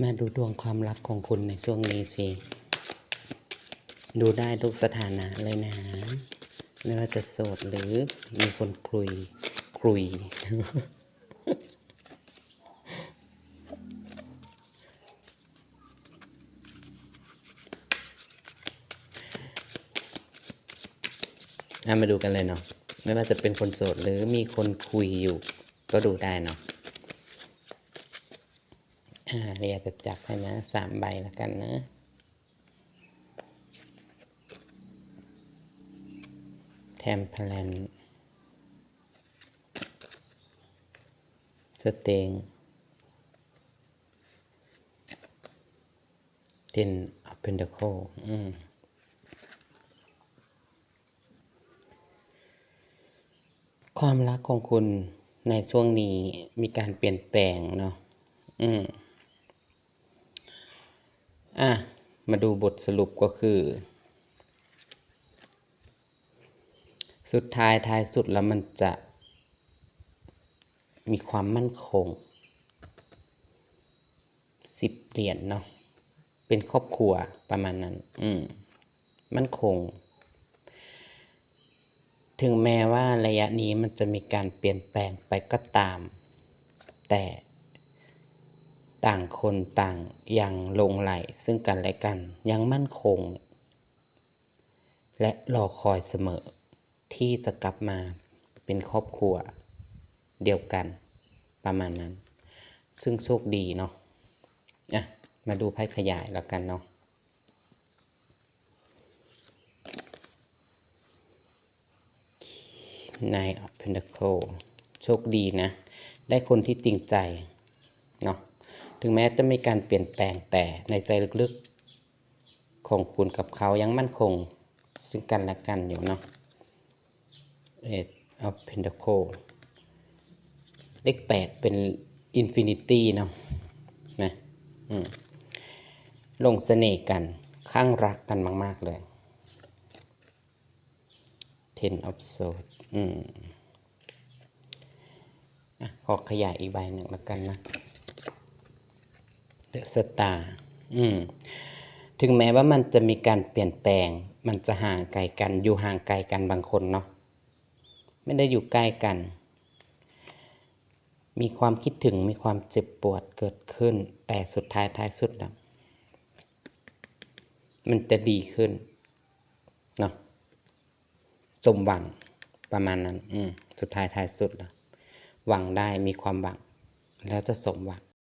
มาดูดวงความรักของคุณในช่วงนี้สิ ดูได้ทุกสถานะเลยนะ ไม่ว่าจะโสดหรือมีคนคุย มาดูกันเลยเนาะ ไม่ว่าจะเป็นคนโสดหรือมีคนคุยอยู่ ก็ดูได้เนาะเรียกจะจับให้นะ3 ใบแล้วกันนะแทมเพลนสเตงเทนออฟเพนเดโคความรักของคุณในช่วงนี้มีการเปลี่ยนแปลงเนาะมาดูบทสรุปก็คือสุดท้ายสุดแล้วมันจะมีความมั่นคง10 เหรียญเนาะเป็นครอบครัวประมาณนั้นมั่นคงถึงแม้ว่าระยะนี้มันจะมีการเปลี่ยนแปลงไปก็ตามแต่ต่างคนต่างยังหลงใหลซึ่งกันและกันยังมั่นคงและรอคอยเสมอที่จะกลับมาเป็นครอบครัวเดียวกันประมาณนั้นซึ่งโชคดีเนาะมาดูไพ่ขยายแล้วกันเนาะNine of Pentacles โชคดีนะได้คนที่จริงใจเนาะถึงแม้จะมีการเปลี่ยนแปลงแต่ในใจลึกๆของคุณกับเขายังมั่นคงซึ่งกันและกันอยู่เนาะ Eight of Pentacles เลข8เป็น Infinity เนาะนะลงเสน่ห์กันข้างรักกันมากๆเลย Ten of Swordsขอขยายอีกใบหนึ่งแล้วกันนะ The Star ถึงแม้ว่ามันจะมีการเปลี่ยนแปลงมันจะห่างไกลกันอยู่ห่างไกลกันบางคนเนาะไม่ได้อยู่ใกล้กันมีความคิดถึงมีความเจ็บปวดเกิดขึ้นแต่สุดท้ายสุดแล้วมันจะดีขึ้นเนาะสมหวังประมาณนั้นสุดท้ายสุดแล้วหวังได้มีความหวังแล้วจะสมหวัง